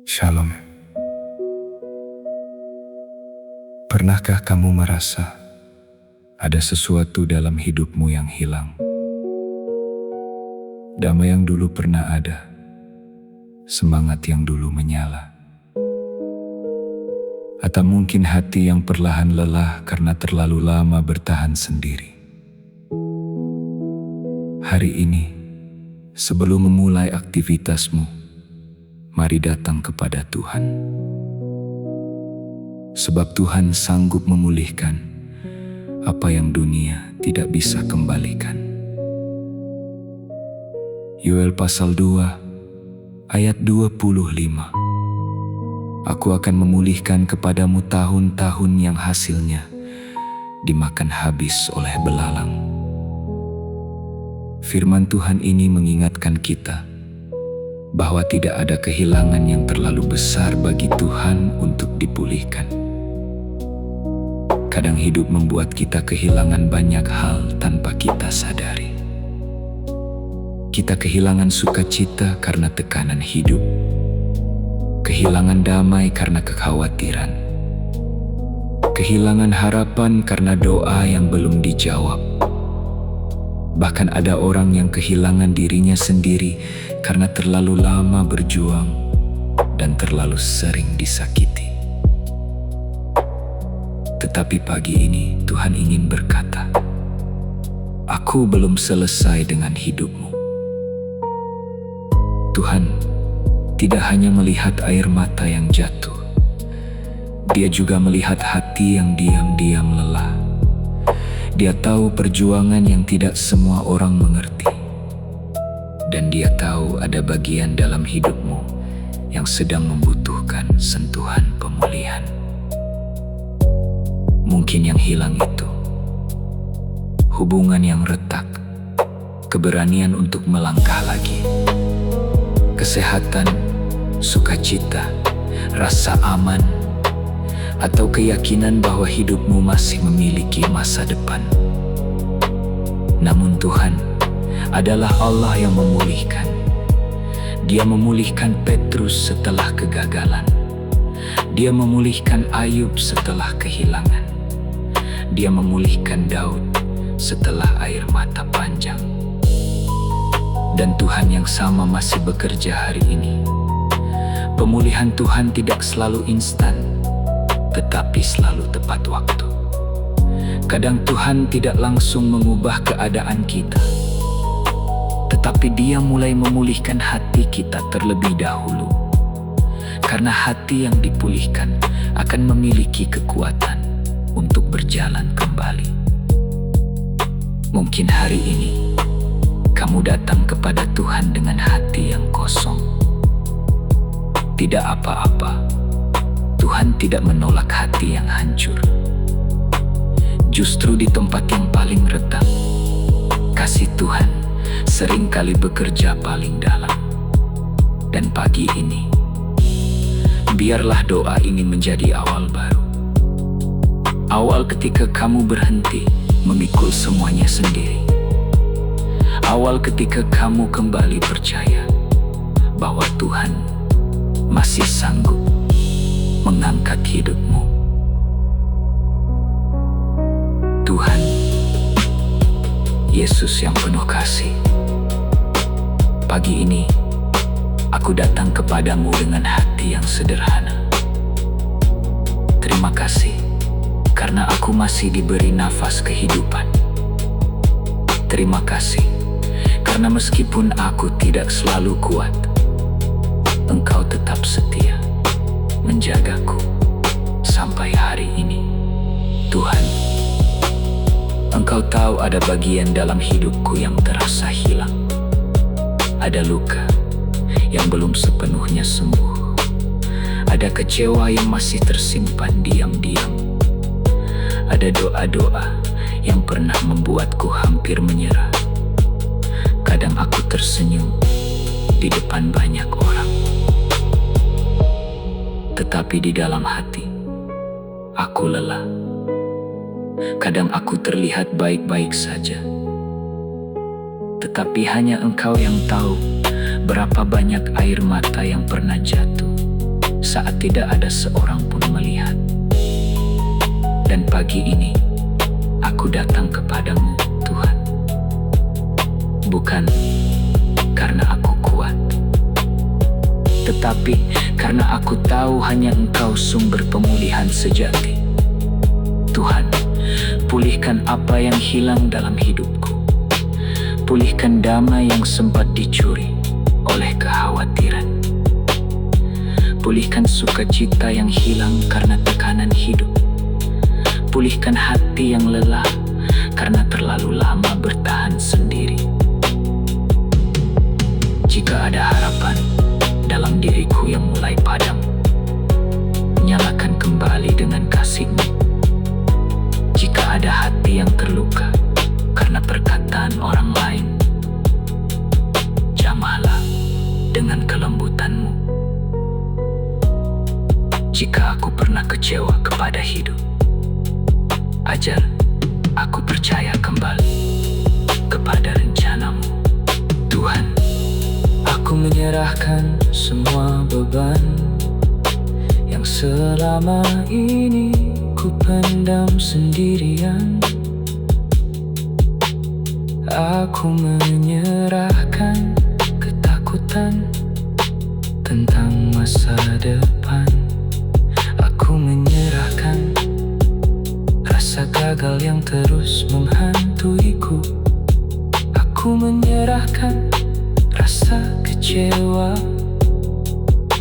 Shalom. Pernahkah kamu merasa ada sesuatu dalam hidupmu yang hilang? Damai yang dulu pernah ada, semangat yang dulu menyala, atau mungkin hati yang perlahan lelah karena terlalu lama bertahan sendiri. Hari ini, sebelum memulai aktivitasmu, mari datang kepada Tuhan. Sebab Tuhan sanggup memulihkan apa yang dunia tidak bisa kembalikan. Yoel pasal 2 ayat 25. Aku akan memulihkan kepadamu tahun-tahun yang hasilnya dimakan habis oleh belalang. Firman Tuhan ini mengingatkan kita bahwa tidak ada kehilangan yang terlalu besar bagi Tuhan untuk dipulihkan. Kadang hidup membuat kita kehilangan banyak hal tanpa kita sadari. Kita kehilangan sukacita karena tekanan hidup, kehilangan damai karena kekhawatiran, kehilangan harapan karena doa yang belum dijawab. Bahkan ada orang yang kehilangan dirinya sendiri karena terlalu lama berjuang dan terlalu sering disakiti. Tetapi pagi ini Tuhan ingin berkata, aku belum selesai dengan hidupmu. Tuhan tidak hanya melihat air mata yang jatuh, Dia juga melihat hati yang diam-diam lelah. Dia tahu perjuangan yang tidak semua orang mengerti. Dan Dia tahu ada bagian dalam hidupmu yang sedang membutuhkan sentuhan pemulihan. Mungkin yang hilang itu hubungan yang retak, keberanian untuk melangkah lagi, kesehatan, sukacita, rasa aman, atau keyakinan bahwa hidupmu masih memiliki masa depan. Namun Tuhan adalah Allah yang memulihkan. Dia memulihkan Petrus setelah kegagalan. Dia memulihkan Ayub setelah kehilangan. Dia memulihkan Daud setelah air mata panjang. Dan Tuhan yang sama masih bekerja hari ini. Pemulihan Tuhan tidak selalu instan, tetapi selalu tepat waktu. Kadang Tuhan tidak langsung mengubah keadaan kita, tetapi Dia mulai memulihkan hati kita terlebih dahulu. Karena hati yang dipulihkan akan memiliki kekuatan untuk berjalan kembali. Mungkin hari ini kamu datang kepada Tuhan dengan hati yang kosong. Tidak apa-apa, Tuhan tidak menolak hati yang hancur. Justru di tempat yang paling retak, kasih Tuhan seringkali bekerja paling dalam. Dan pagi ini, biarlah doa ini menjadi awal baru. Awal ketika kamu berhenti memikul semuanya sendiri. Awal ketika kamu kembali percaya bahwa Tuhan masih sanggup mengangkat hidupmu. Tuhan Yesus yang penuh kasih, pagi ini aku datang kepadamu dengan hati yang sederhana. Terima kasih karena aku masih diberi nafas kehidupan. Terima kasih karena meskipun aku tidak selalu kuat, Engkau tetap setia menjagaku sampai hari ini. Tuhan, Engkau tahu ada bagian dalam hidupku yang terasa hilang. Ada luka yang belum sepenuhnya sembuh. Ada kecewa yang masih tersimpan diam-diam. Ada doa-doa yang pernah membuatku hampir menyerah. Kadang aku tersenyum di depan banyak orang, tetapi di dalam hati aku lelah. Kadang aku terlihat baik-baik saja, tetapi hanya Engkau yang tahu berapa banyak air mata yang pernah jatuh saat tidak ada seorang pun melihat. Dan pagi ini, aku datang kepadamu, Tuhan. Bukan karena aku kuat, tetapi karena aku tahu hanya Engkau sumber pemulihan sejati. Tuhan, pulihkan apa yang hilang dalam hidupku. Pulihkan damai yang sempat dicuri oleh kekhawatiran. Pulihkan sukacita yang hilang karena tekanan hidup. Pulihkan hati yang lelah karena terlalu lama bertahan sendiri. Jika ada harapan dalam diriku yang mulai padam, nyalakan kembali dengan kasih-Mu. Jika ada hati yang terluka karena perkataan orang lain, jamahlah dengan kelembutan-Mu. Jika aku pernah kecewa kepada hidup, ajar aku percaya kembali kepada rencana-Mu. Tuhan, aku menyerahkan semua beban yang selama ini ku pendam sendirian. Aku menyerahkan ketakutan tentang masa depan. Aku menyerahkan rasa gagal yang terus menghantuiku. Aku menyerahkan rasa kecewa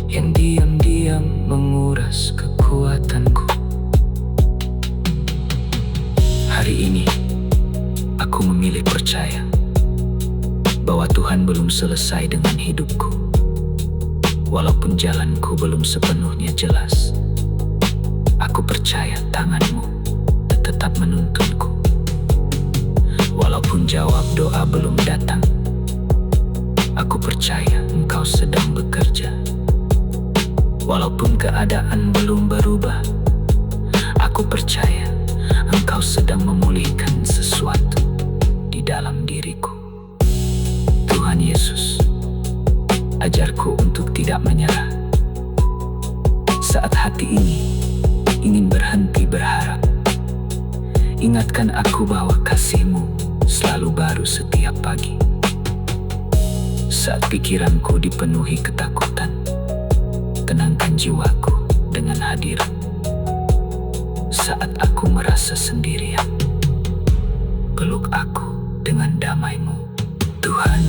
yang diam-diam menguras kekuatanku. Hari ini, aku memilih percaya bahwa Tuhan belum selesai dengan hidupku. Walaupun jalanku belum sepenuhnya jelas, aku percaya tangan-Mu tetap menuntunku. Walaupun jawab doa belum datang, aku percaya Engkau sedang bekerja. Walaupun keadaan belum berubah, aku percaya Engkau sedang memulihkan sesuatu di dalam diriku. Tuhan Yesus, ajarku untuk tidak menyerah. Saat hati ini ingin berhenti berharap, ingatkan aku bahwa kasih-Mu selalu baru setiap pagi. Saat pikiranku dipenuhi ketakutan, tenangkan jiwaku dengan hadirat. Saat aku merasa sendirian, peluk aku dengan damai-Mu. Tuhan,